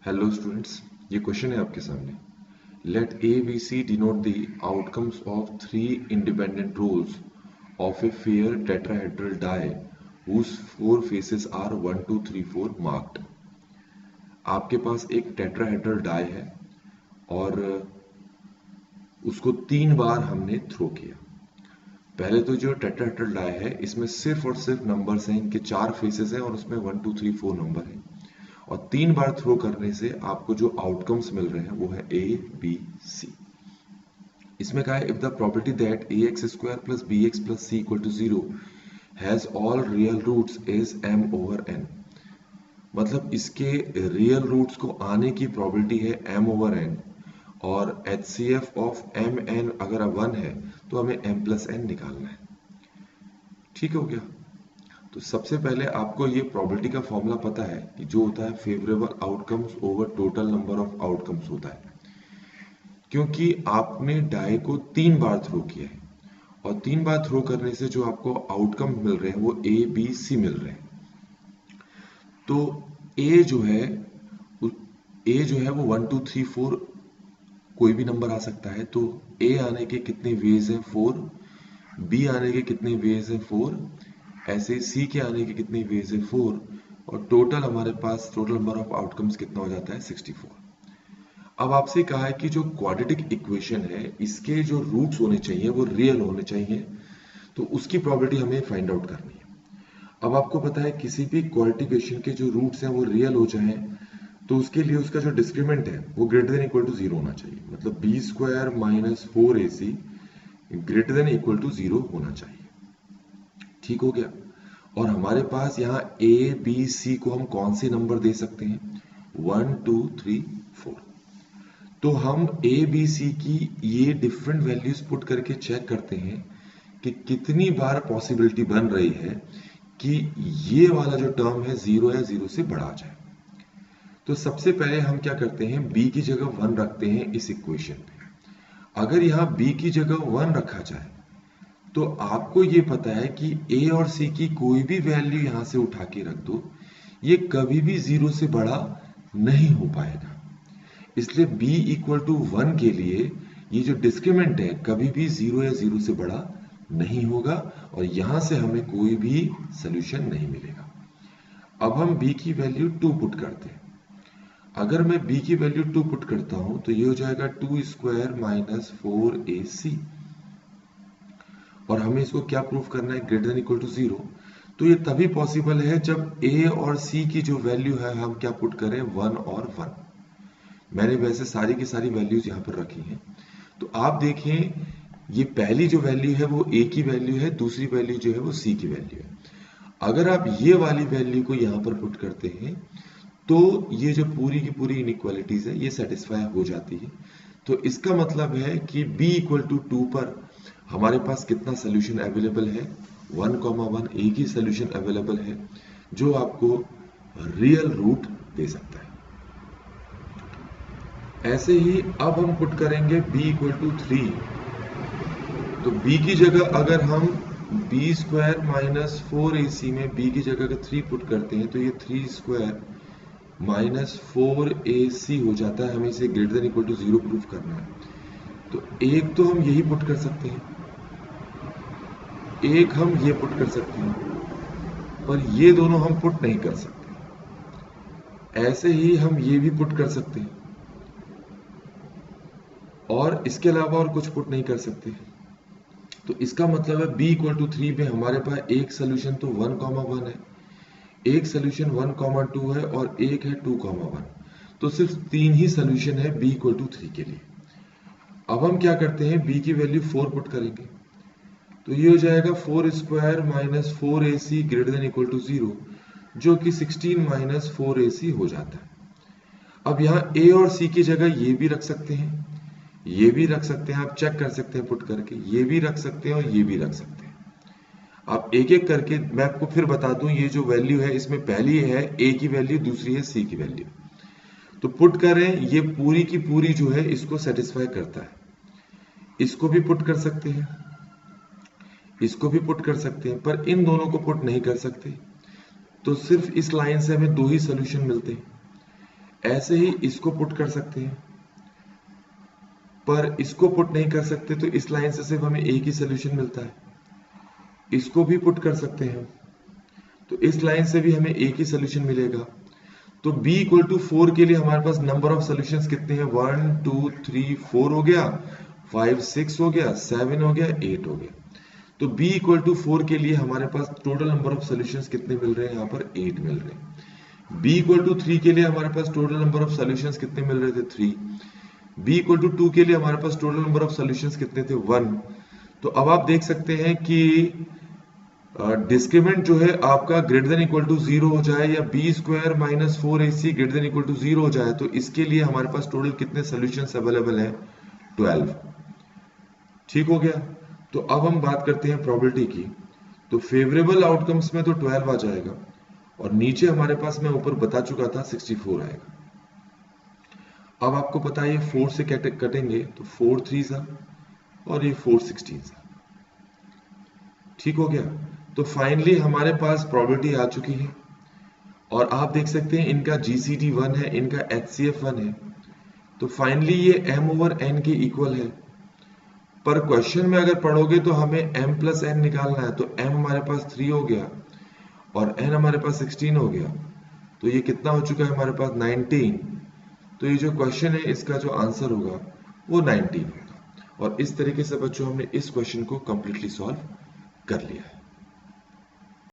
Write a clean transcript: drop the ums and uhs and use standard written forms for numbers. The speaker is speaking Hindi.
हेलो स्टूडेंट्स, ये क्वेश्चन है आपके सामने। Let A B C denote the outcomes of three independent rolls of a fair tetrahedral die whose four faces are 1 2 3 4 marked. आपके पास एक टेट्राहेड्रल डाई है और उसको 3 बार हमने थ्रो किया। पहले तो जो टेट्राहेड्रल डाई है इसमें सिर्फ और सिर्फ नंबर्स हैं, इनके 4 फेसेस हैं और उसमें 1 2 3 4 नंबर हैं। और 3 बार थ्रो करने से आपको जो आउटकम्स मिल रहे हैं वो है ए बी सी। इसमें कहा है if the property that A X square plus B X plus C equal to 0 has all real roots is m over n। मतलब इसके रियल रूट्स को आने की प्रोबेबिलिटी है m ओवर n और HCF ऑफ m n अगर 1 है तो हमें m प्लस n निकालना है। ठीक हो गया। तो सबसे पहले आपको ये प्रोबेबिलिटी का फॉर्मूला पता है कि जो होता है favourable outcomes over total number of outcomes होता है, क्योंकि आपने डाई को 3 बार थ्रो किया है और 3 बार थ्रो करने से जो आपको आउटकम मिल रहे हैं वो ए बी सी मिल रहे हैं। तो ए जो है वो 1 2 3 4 कोई भी नंबर आ सकता है। तो ए आने के कितने वेज हैं 4, बी आने के कितने वेज हैं 4, ऐसे सी के आने के कितने वेज है 4 और टोटल हमारे पास टोटल नंबर ऑफ आउटकम्स कितना हो जाता है 64। अब आपसे कहा है कि जो क्वाड्रेटिक इक्वेशन है इसके जो रूट्स होने चाहिए वो रियल होने चाहिए, तो उसकी प्रोबेबिलिटी हमें फाइंड आउट करनी है। अब आपको पता है किसी भी क्वाड्रेटिक इक्वेशन के जो रूट्स हैं वो रियल हो जाए तो उसके लिए उसका जो डिस्क्रीमेंट है वो ग्रेटर देन इक्वल टू 0 होना चाहिए। मतलब B square minus 4ac greater than equal to 0 होना चाहिए। ठीक हो गया। और हमारे पास यहाँ ए बी सी को हम कौन से नंबर दे सकते हैं 1 2 3 4। तो हम ए बी सी की ये डिफरेंट वैल्यूज पुट करके चेक करते हैं कि कितनी बार पॉसिबिलिटी बन रही है कि ये वाला जो टर्म है 0 या 0 से बड़ा आ जाए। तो सबसे पहले हम क्या करते हैं b की जगह 1 रखते हैं इस इक्वेशन पे। अगर यहाँ b की जगह 1 रखा जाए तो आपको ये पता है कि a और c की कोई भी वैल्यू यहां से उठा के रख दो, ये कभी भी 0 से बड़ा नहीं हो पाएगा। इसलिए b इक्वल टू 1 के लिए ये जो डिस्क्रीमेंट है कभी भी 0 या 0 से बड़ा नहीं होगा और यहां से हमें कोई भी सोल्यूशन नहीं मिलेगा। अब हम b की वैल्यू 2 पुट करते हैं। अगर मैं b की वैल्यू 2 पुट करता हूं तो ये हो जाएगा 2 स्क्वायर माइनस 4ac और हमें इसको क्या प्रूफ करना है ग्रेटर देन इक्वल टू 0। तो ये तभी पॉसिबल है जब a और c की जो वैल्यू है हम क्या पुट करें 1 और 1। मैंने वैसे सारी की सारी वैल्यूज यहां पर रखी हैं। तो आप देखें ये पहली जो वैल्यू है वो a की वैल्यू है, दूसरी वैल्यू जो है वो c की वैल्यू है। अगर आप ये वाली वैल्यू को यहां पर पुट करते हैं तो ये जो पूरी की पूरी इनइक्वालिटीज है ये सेटिस्फाई हो जाती है। तो इसका मतलब है कि b इक्वल टू 2 पर हमारे पास कितना सोल्यूशन अवेलेबल है 1,1 एक ही सोल्यूशन अवेलेबल है जो आपको रियल रूट दे सकता है। ऐसे ही अब हम पुट करेंगे b इक्वल टू 3। तो b की जगह अगर हम b स्क्वायर माइनस 4ac में b की जगह अगर 3 पुट करते हैं तो ये 3 स्क्वायर माइनस 4ac हो जाता है। हमें इसे greater than equal to 0 proof करना है। तो एक तो हम यही पुट कर सकते हैं, एक हम ये पुट कर सकते हैं, पर ये दोनों हम पुट नहीं कर सकते। ऐसे ही हम ये भी पुट कर सकते हैं और इसके अलावा और कुछ पुट नहीं कर सकते। तो इसका मतलब है b इक्वल टू 3 में हमारे पास एक सोल्यूशन तो 1,1 है, एक सोल्यूशन 1,2 है और एक है 2,1। तो सिर्फ 3 ही सोल्यूशन है b इक्वल टू 3 के लिए। अब हम क्या करते हैं b की वैल्यू 4 पुट करेंगे तो ये हो जाएगा 4 square minus 4ac greater than equal to 0 जो कि 16 माइनस 4ac हो जाता है। अब यहाँ a और c की जगह ये भी रख सकते हैं, ये भी रख सकते हैं, आप चेक कर सकते हैं पुट करके, ये भी रख सकते हैं और ये भी रख सकते हैं। आप एक एक करके मैं आपको फिर बता दूं ये जो वैल्यू है इसमें पहली है a की वैल्यू, दूसरी है c की वैल्यू। तो पुट करें ये पूरी की पूरी जो है इसको सेटिस्फाई करता है। इसको भी पुट कर सकते हैं, इसको भी पुट कर सकते हैं, पर इन दोनों को पुट नहीं कर सकते। तो सिर्फ इस लाइन से हमें 2 ही सोल्यूशन मिलते हैं। ऐसे ही इसको पुट कर सकते हैं, पर इसको पुट नहीं कर सकते, तो इस लाइन से सिर्फ हमें एक ही सोल्यूशन मिलता है। इसको भी पुट कर सकते हैं, तो इस लाइन से भी हमें एक ही सोल्यूशन मिलेगा। तो b इक्वल टू 4 के लिए हमारे पास नंबर ऑफ सोल्यूशंस कितने हैं? 1 2 3 4 हो गया, 5 6 हो गया, 7 हो गया, 8 हो गया। तो b इक्वल टू 4 के लिए हमारे पास टोटल नंबर ऑफ सोल्यूशंस कितने मिल रहे हैं? यहाँ पर 8 मिल रहे हैं। b इक्वल टू 3 के लिए हमारे पास टोटल नंबर ऑफ सोल्यूशंस कितने मिल रहे थे? 3। b इक्वल टू 2 के लिए हमारे पास टोटल नंबर ऑफ सोल्यूशंस कितने थे? 1। तो अब आप देख सकते हैं कि डिस्क्रिमिनेंट जो है आपका ग्रेटर देन इक्वल टू 0 हो जाए, या B square minus 4ac greater than equal to 0 हो जाए, तो इसके लिए हमारे पास टोटल कितने सॉल्यूशंस अवेलेबल है? 12। ठीक हो गया। तो अब हम बात करते हैं प्रोबेबिलिटी की। तो फेवरेबल आउटकम्स में तो 12 आ जाएगा, और नीचे हमारे पास मैं ऊपर बता चुका था 64 आएगा। अब आपको पता है ये 4 से कटेंगे, तो 4 3 और ये 4 16। ठीक हो गया। तो फाइनली हमारे पास प्रोबेबिलिटी आ चुकी है, और आप देख सकते हैं इनका GCD 1 है, इनका HCF 1 है। तो फाइनली ये m ओवर n के इक्वल है। पर क्वेश्चन में अगर पढ़ोगे तो हमें m प्लस n निकालना है, तो m हमारे पास 3 हो गया और n हमारे पास 16 हो गया। तो ये कितना हो चुका है हमारे पास? 19। तो ये जो क्वेश्चन है इसका जो आंसर होगा वो 19 होगा। और इस तरीके से बच्चों हमने इस क्वेश्चन को कंप्लीटली सॉल्व कर लिया है।